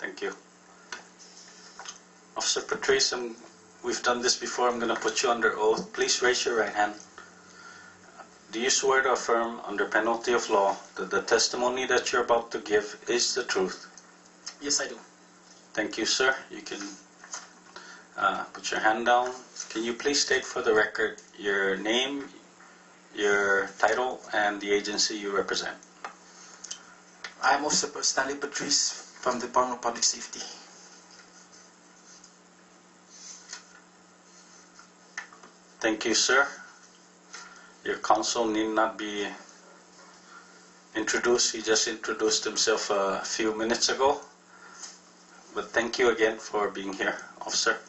Thank you. Officer Patris, we've done this before. I'm going to put you under oath. Please raise your right hand. Do you swear to affirm under penalty of law that the testimony that you're about to give is the truth? Yes, I do. Thank you, sir. You can put your hand down. Can you please state for the record your name, your title, and the agency you represent? I'm Officer Stanley Patris from the Department of Public Safety. Thank you, sir. Your counsel need not be introduced. He just introduced himself a few minutes ago. But thank you again for being here, officer.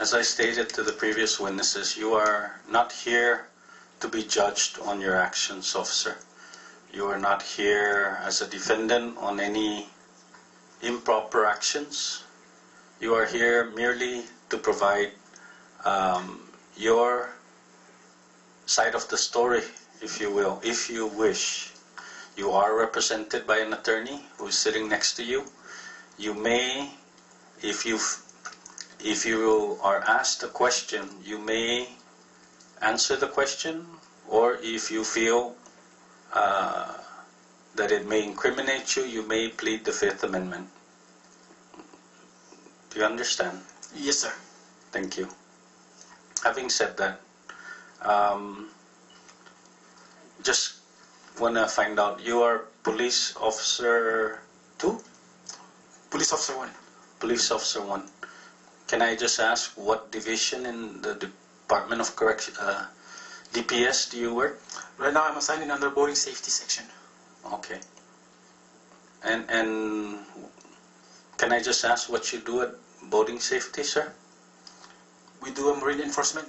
As I stated to the previous witnesses, you are not here to be judged on your actions, officer. You are not here as a defendant on any improper actions. You are here merely to provide your side of the story, if you will, if you wish. You are represented by an attorney who is sitting next to you. You may, if you are asked a question, you may answer the question, or if you feel that it may incriminate you, you may plead the Fifth Amendment. Do you understand? Yes, sir. Thank you. Having said that, just want to find out, you are Police Officer 2? Police Officer 1. Police Officer 1. Can I just ask what division in the Department of Correction, DPS, do you work? Right now I'm assigned in under boarding safety section. Okay. And can I just ask what you do at boarding safety, sir? We do a marine enforcement.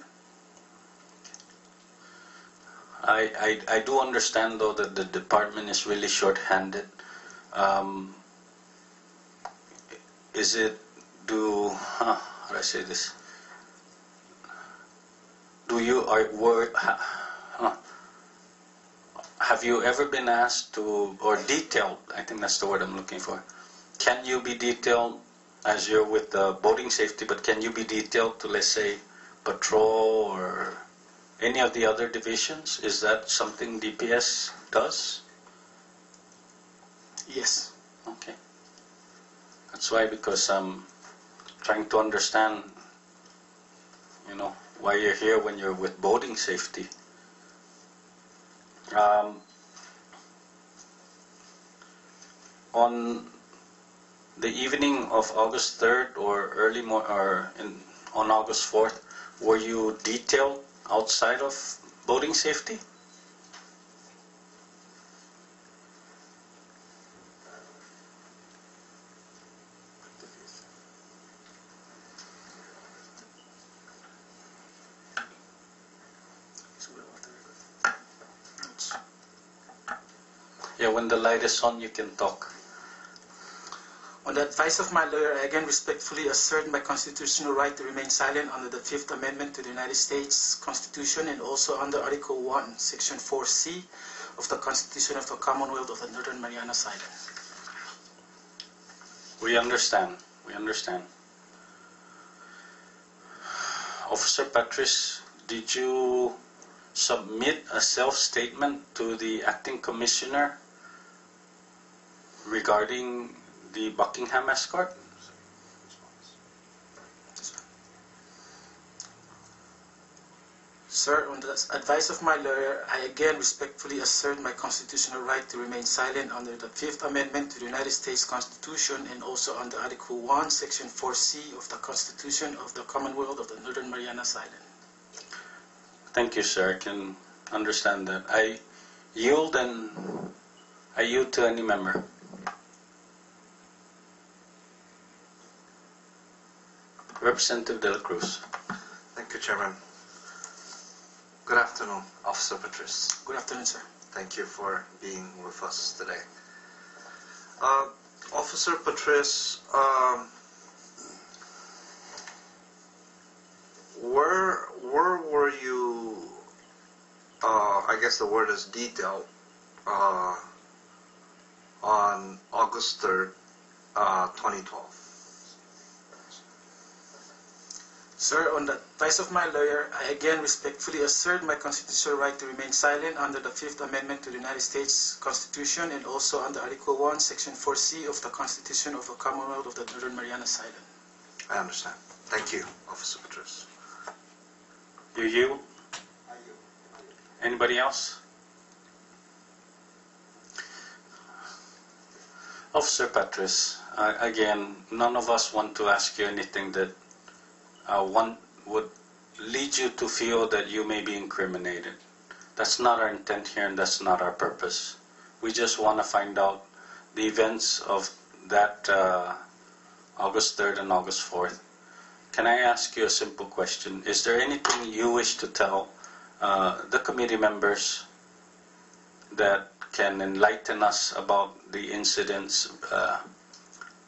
I do understand, though, that the department is really short-handed. Is it, how do I say this? Have you ever been asked to, or detailed, I think that's the word I'm looking for. Can you be detailed, as you're with the boarding safety, but can you be detailed to, let's say, patrol or any of the other divisions? Is that something DPS does? Yes. Okay. That's why, because I'm trying to understand, why you're here when you're with boarding safety. On the evening of August 3rd or on August 4th, were you detailed outside of boarding safety? Yeah, when the light is on, you can talk. On the advice of my lawyer, I again respectfully assert my constitutional right to remain silent under the Fifth Amendment to the United States Constitution and also under Article 1, Section 4C of the Constitution of the Commonwealth of the Northern Marianas Islands. We understand. We understand. Officer Patris, did you submit a self-statement to the acting commissioner regarding the Buckingham escort? Sir, on the advice of my lawyer, I again respectfully assert my constitutional right to remain silent under the Fifth Amendment to the United States Constitution and also under Article 1, Section 4C of the Constitution of the Commonwealth of the Northern Marianas Islands. Thank you, sir. I can understand that. I yield to any member. Representative De La Cruz. Thank you, Chairman. Good afternoon, Officer Patris. Good afternoon, sir. Thank you for being with us today. Officer Patris, where were you guess the word is detail, on August 3rd, 2012. Sir, on the advice of my lawyer, I again respectfully assert my constitutional right to remain silent under the Fifth Amendment to the United States Constitution and also under Article 1, Section 4C of the Constitution of the Commonwealth of the Northern Marianas Islands. I understand. Thank you, Officer Patris. You yield? Anybody else? Officer Patris, again, none of us want to ask you anything that one would lead you to feel that you may be incriminated. That's not our intent here, and that's not our purpose. We just want to find out the events of that August 3rd and August 4th. Can I ask you a simple question? Is there anything you wish to tell the committee members that can enlighten us about the incidents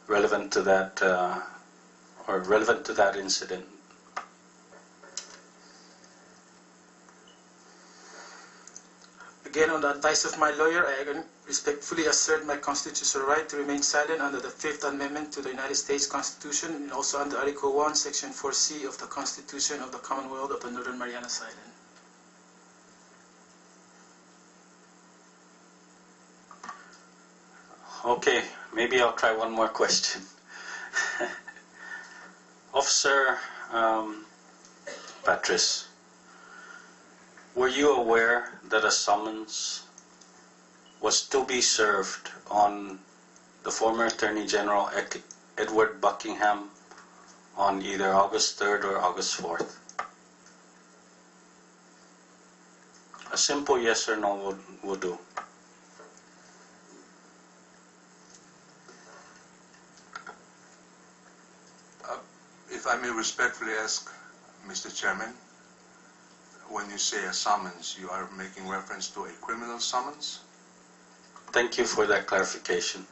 relevant to that or relevant to that incident? Again, on the advice of my lawyer, I again respectfully assert my constitutional right to remain silent under the Fifth Amendment to the United States Constitution and also under Article 1, Section 4C of the Constitution of the Commonwealth of the Northern Marianas Islands. Okay, maybe I'll try one more question. Officer Patris, were you aware that a summons was to be served on the former Attorney General Edward Buckingham on either August 3rd or August 4th? A simple yes or no would do. If I may respectfully ask, Mr. Chairman, when you say a summons, you are making reference to a criminal summons? Thank you for that clarification.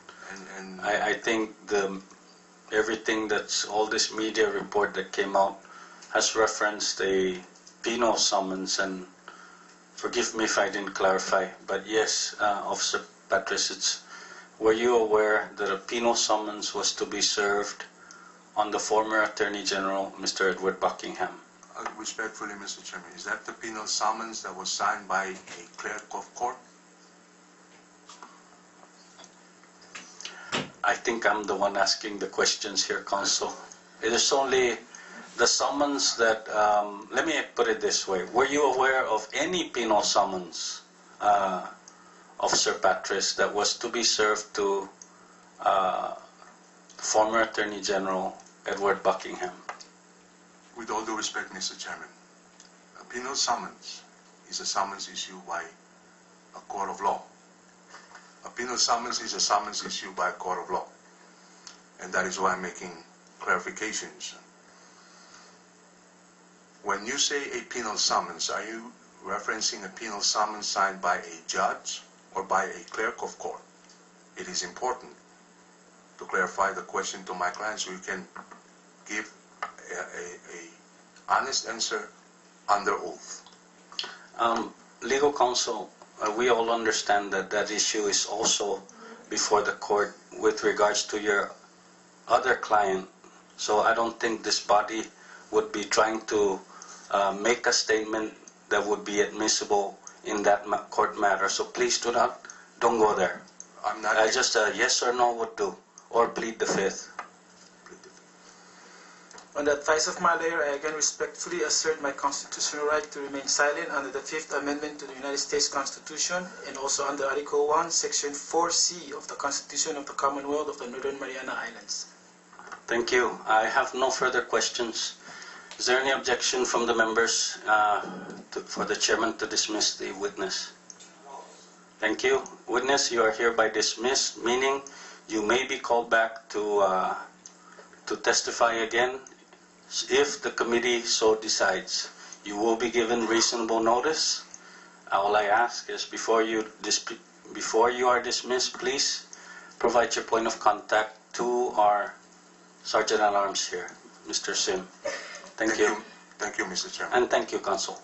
And I think everything that's all this media report that came out has referenced a penal summons, and forgive me if I didn't clarify, but yes, Officer Patris, were you aware that a penal summons was to be served on the former Attorney General, Mr. Edward Buckingham? Respectfully, Mr. Chairman, is that the penal summons that was signed by a clerk of court? I think I'm the one asking the questions here, Counsel. It is only the summons that, let me put it this way. Were you aware of any penal summons, Officer Patris, that was to be served to former Attorney General Edward Buckingham? With all due respect, Mr. Chairman, a penal summons is a summons issued by a court of law. A penal summons is a summons issued by a court of law. And that is why I'm making clarifications. When you say a penal summons, are you referencing a penal summons signed by a judge or by a clerk of court? It is important to clarify the question to my client so you can give a honest answer under oath. Legal counsel, we all understand that that issue is also before the court with regards to your other client. So I don't think this body would be trying to make a statement that would be admissible in that court matter. So please don't go there. I'm not. Just a yes or no would do, or plead the fifth. On the advice of my lawyer, I again respectfully assert my constitutional right to remain silent under the Fifth Amendment to the United States Constitution and also under Article 1, Section 4C of the Constitution of the Commonwealth of the Northern Mariana Islands. Thank you. I have no further questions. Is there any objection from the members for the chairman to dismiss the witness? Thank you. Witness, you are hereby dismissed, meaning you may be called back to testify again if the committee so decides. You will be given reasonable notice. All I ask is before you are dismissed, please provide your point of contact to our Sergeant at Arms here, Mr. Sim. Thank you. Thank you, Mr. Chairman. And thank you, Counsel.